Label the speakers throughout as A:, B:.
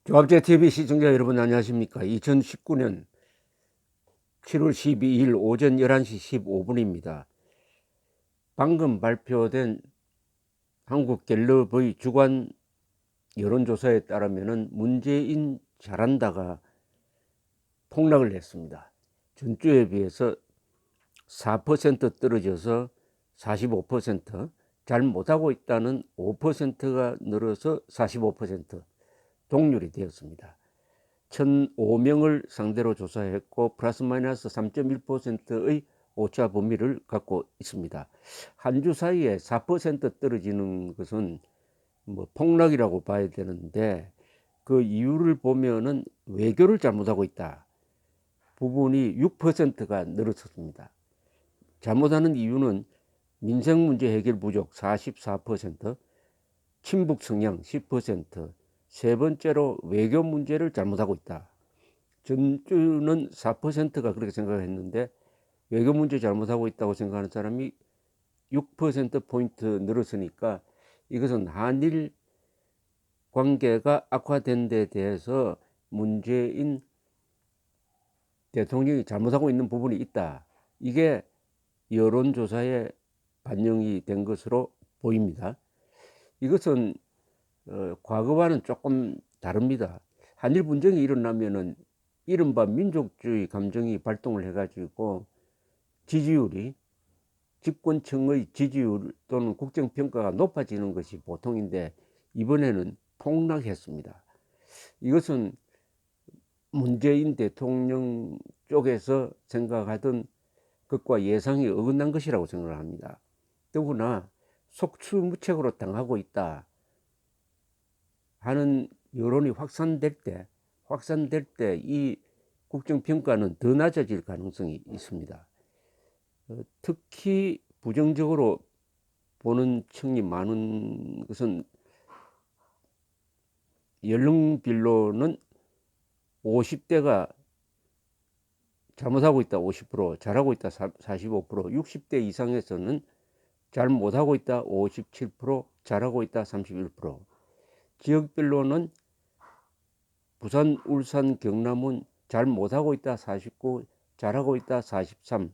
A: 조합제TV 시청자 여러분 안녕하십니까. 2019년 7월 12일 오전 11시 15분입니다. 방금 발표된 한국갤럽의 주간 여론조사에 따르면 문재인 잘한다가 폭락을 했습니다. 전주에 비해서 4% 떨어져서 45%, 잘 못하고 있다는 5%가 늘어서 45% 동률이 되었습니다. 1,005명을 상대로 조사했고 플러스 마이너스 3.1%의 오차 범위를 갖고 있습니다. 한 주 사이에 4% 떨어지는 것은 뭐 폭락이라고 봐야 되는데, 그 이유를 보면은 외교를 잘못하고 있다 부분이 6%가 늘어섰습니다. 잘못하는 이유는 민생 문제 해결 부족 44%, 친북 성향 10%, 세 번째로 외교 문제를 잘못하고 있다. 전주는 4%가 그렇게 생각했는데 외교 문제 잘못하고 있다고 생각하는 사람이 6%포인트 늘었으니까 이것은 한일 관계가 악화된 데 대해서 문재인 대통령이 잘못하고 있는 부분이 있다. 이게 여론조사에 반영이 된 것으로 보입니다. 이것은 과거와는 조금 다릅니다. 한일 분쟁이 일어나면은 이른바 민족주의 감정이 발동을 해가지고 지지율이, 집권층의 지지율 또는 국정평가가 높아지는 것이 보통인데 이번에는 폭락했습니다. 이것은 문재인 대통령 쪽에서 생각하던 것과 예상이 어긋난 것이라고 생각을 합니다. 더구나 속수무책으로 당하고 있다 하는 여론이 확산될 때 이 국정평가는 더 낮아질 가능성이 있습니다. 특히 부정적으로 보는 층이 많은 것은 연령별로는 50대가 잘못하고 있다 50%, 잘하고 있다 45%, 60대 이상에서는 잘 못하고 있다 57%, 잘하고 있다 31%. 지역별로는 부산, 울산, 경남은 잘 못하고 있다 49, 잘하고 있다 43,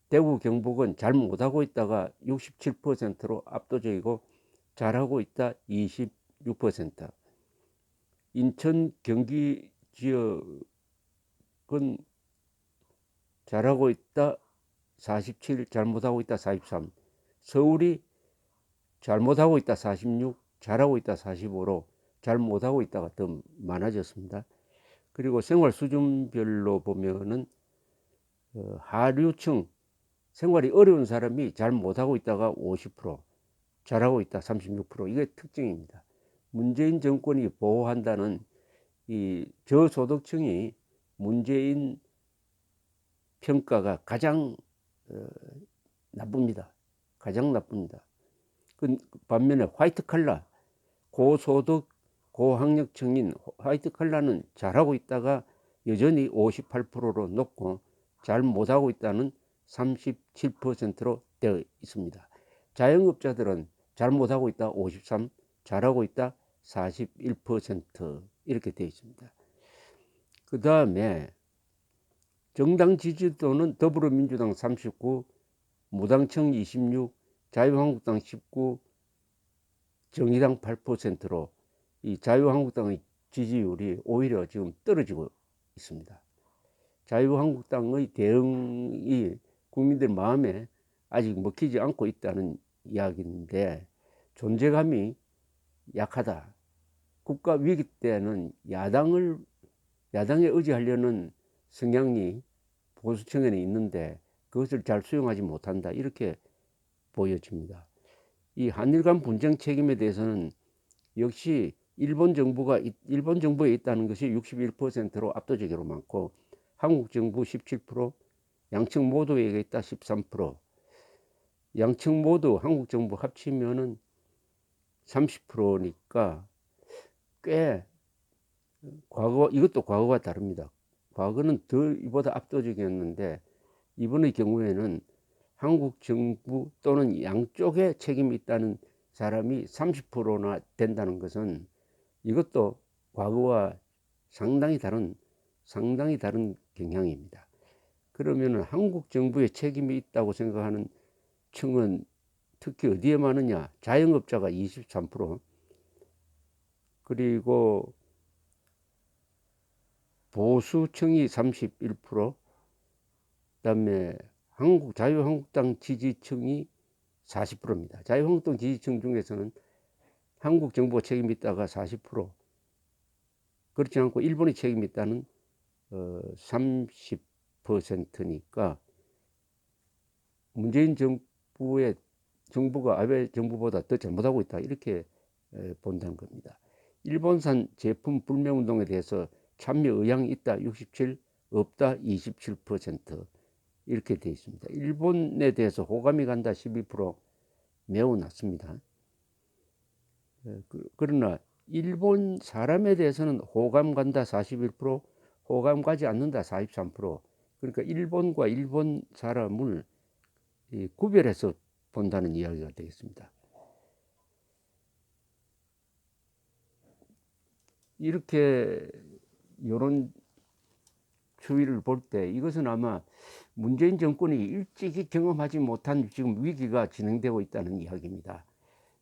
A: 대구, 경북은 잘 못하고 있다가 67%로 압도적이고 잘하고 있다 26%. 인천, 경기 지역은 잘하고 있다 47, 잘못하고 있다 43, 서울이 잘못하고 있다 46, 잘하고 있다 45로 잘못하고 있다가 더 많아졌습니다. 그리고 생활 수준별로 보면은 하류층, 생활이 어려운 사람이 잘 못하고 있다가 50%, 잘하고 있다 36%. 이게 특징입니다. 문재인 정권이 보호한다는 이 저소득층이 문재인 평가가 가장 나쁩니다. 가장 나쁩니다. 그 반면에 화이트 칼라, 고소득 고학력층인 화이트 칼라는 잘하고 있다가 여전히 58%로 높고 잘 못하고 있다는 37%로 되어 있습니다. 자영업자들은 잘 못하고 있다 53, 잘하고 있다 41% 이렇게 되어 있습니다. 그 다음에 정당 지지도는 더불어민주당 39, 무당층 26, 자유한국당 19, 정의당 8%로 이 자유한국당의 지지율이 오히려 지금 떨어지고 있습니다. 자유한국당의 대응이 국민들 마음에 아직 먹히지 않고 있다는 이야기인데, 존재감이 약하다. 국가 위기 때는 야당에 의지하려는 성향이 보수층에는 있는데 그것을 잘 수용하지 못한다, 이렇게 보여집니다. 이 한일 간 분쟁 책임에 대해서는 역시 일본 정부에 있다는 것이 61%로 압도적으로 많고, 한국 정부 17%, 양측 모두에게 있다 13%, 양측 모두 한국 정부 합치면은 30%니까 꽤 이것도 과거와 다릅니다. 과거는 더 이보다 압도적이었는데 이번의 경우에는 한국 정부 또는 양쪽에 책임이 있다는 사람이 30%나 된다는 것은 이것도 과거와 상당히 다른 경향입니다. 그러면 한국 정부의 책임이 있다고 생각하는 층은 특히 어디에 많으냐? 자영업자가 23%, 그리고 보수층이 31%, 그다음에 자유한국당 지지층이 40%입니다. 자유한국당 지지층 중에서는 한국 정부가 책임이 있다가 40%, 그렇지 않고 일본이 책임이 있다는 30%니까 문재인 정부가 아베 정부보다 더 잘못하고 있다, 이렇게 본다는 겁니다. 일본산 제품 불매운동에 대해서 참여 의향이 있다 67, 없다 27%, 이렇게 되어 있습니다. 일본에 대해서 호감이 간다 12%, 매우 낮습니다. 그러나 일본 사람에 대해서는 호감 간다 41%, 호감 가지 않는다 43%, 그러니까 일본과 일본 사람을 구별해서 본다는 이야기가 되겠습니다. 이렇게 여론 추이를 볼 때 이것은 아마 문재인 정권이 일찍이 경험하지 못한 지금 위기가 진행되고 있다는 이야기입니다.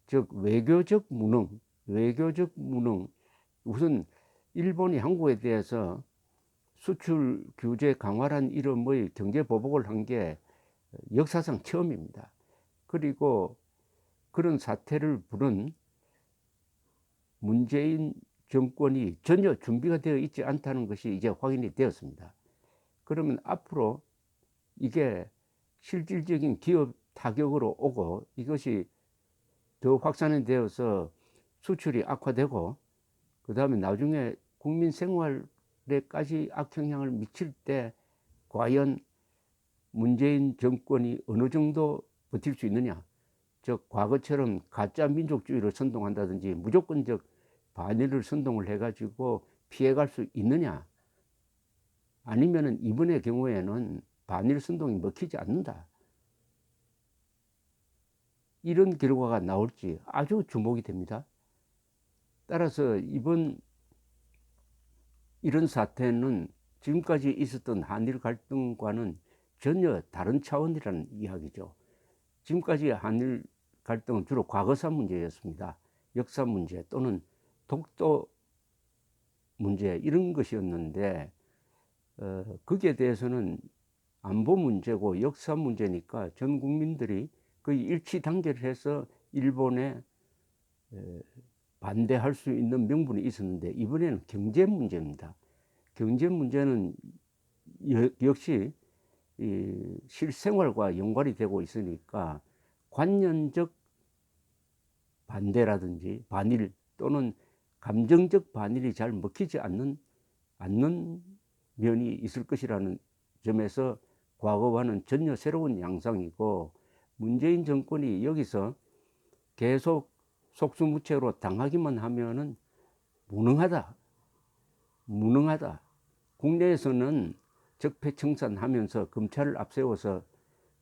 A: 즉 외교적 무능. 우선 일본이 한국에 대해서 수출 규제 강화란 이름의 경제 보복을 한 게 역사상 처음입니다. 그리고 그런 사태를 부른 문재인 정권이 전혀 준비가 되어 있지 않다는 것이 이제 확인이 되었습니다. 그러면 앞으로 이게 실질적인 기업 타격으로 오고 이것이 더 확산이 되어서 수출이 악화되고 그 다음에 나중에 국민 생활에까지 악영향을 미칠 때 과연 문재인 정권이 어느 정도 버틸 수 있느냐, 즉 과거처럼 가짜 민족주의를 선동한다든지 무조건적 반일을 선동을 해가지고 피해갈 수 있느냐, 아니면은 이번의 경우에는 반일 선동이 먹히지 않는다, 이런 결과가 나올지 아주 주목이 됩니다. 따라서 이런 사태는 지금까지 있었던 한일 갈등과는 전혀 다른 차원이라는 이야기죠. 지금까지 한일 갈등은 주로 과거사 문제였습니다. 역사 문제 또는 독도 문제, 이런 것이었는데 거기에 대해서는 안보 문제고 역사 문제니까 전 국민들이 거의 일치 단결을 해서 일본에 반대할 수 있는 명분이 있었는데 이번에는 경제 문제입니다. 경제 문제는 역시 실생활과 연관이 되고 있으니까 관념적 반대라든지 반일 또는 감정적 반일이 잘 먹히지 않는 면이 있을 것이라는 점에서 과거와는 전혀 새로운 양상이고, 문재인 정권이 여기서 계속 속수무책으로 당하기만 하면은 무능하다. 국내에서는 적폐청산하면서 검찰을 앞세워서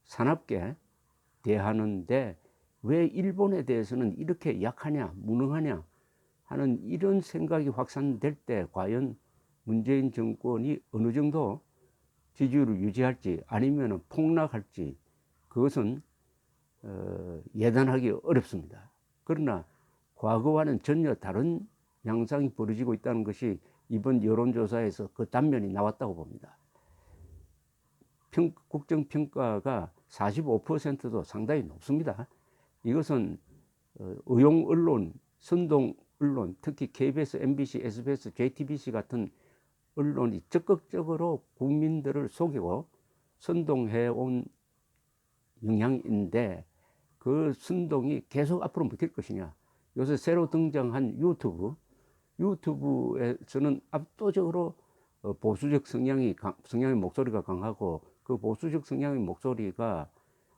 A: 사납게 대하는데 왜 일본에 대해서는 이렇게 약하냐, 무능하냐 하는 이런 생각이 확산될 때 과연 문재인 정권이 어느 정도 지지율을 유지할지 아니면 폭락할지, 그것은 예단하기 어렵습니다. 그러나 과거와는 전혀 다른 양상이 벌어지고 있다는 것이 이번 여론조사에서 그 단면이 나왔다고 봅니다. 국정평가가 45%도 상당히 높습니다. 이것은 의용 언론, 선동 언론, 특히 KBS, MBC, SBS, JTBC 같은 언론이 적극적으로 국민들을 속이고 선동해온 영향인데 그 선동이 계속 앞으로 먹힐 것이냐. 요새 새로 등장한 유튜브에서는 압도적으로 보수적 성향의 목소리가 강하고, 그 보수적 성향의 목소리가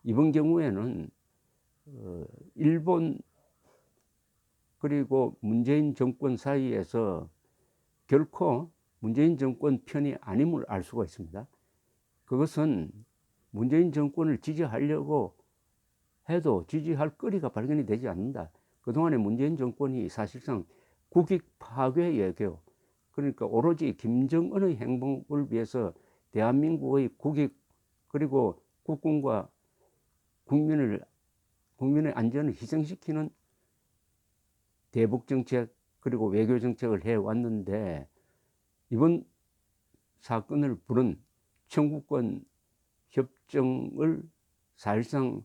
A: 이번 경우에는 일본 그리고 문재인 정권 사이에서 결코 문재인 정권 편이 아님을 알 수가 있습니다. 그것은 문재인 정권을 지지하려고 해도 지지할 거리가 발견이 되지 않는다. 그동안에 문재인 정권이 사실상 국익 파괴 외교, 그러니까 오로지 김정은의 행복을 위해서 대한민국의 국익 그리고 국군과 국민의 안전을 희생시키는 대북 정책 그리고 외교 정책을 해왔는데, 이번 사건을 부른 청구권 협정을 사실상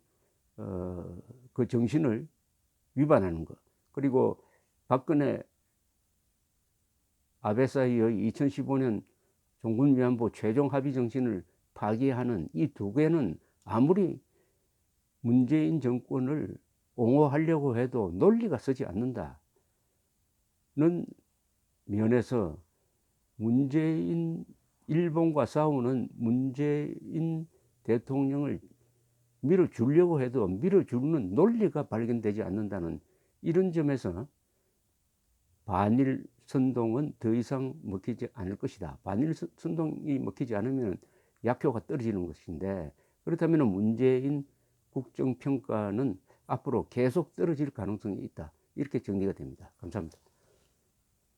A: 그 정신을 위반하는 것, 그리고 박근혜 아베 사이의 2015년 종군위안부 최종 합의 정신을 파기하는 이 두 개는 아무리 문재인 정권을 옹호하려고 해도 논리가 서지 않는다는 면에서 일본과 싸우는 문재인 대통령을 밀어주려고 해도 밀어주는 논리가 발견되지 않는다는 이런 점에서 반일 선동은 더 이상 먹히지 않을 것이다. 반일 선동이 먹히지 않으면 약효가 떨어지는 것인데, 그렇다면 문재인 국정평가는 앞으로 계속 떨어질 가능성이 있다. 이렇게 정리가 됩니다. 감사합니다.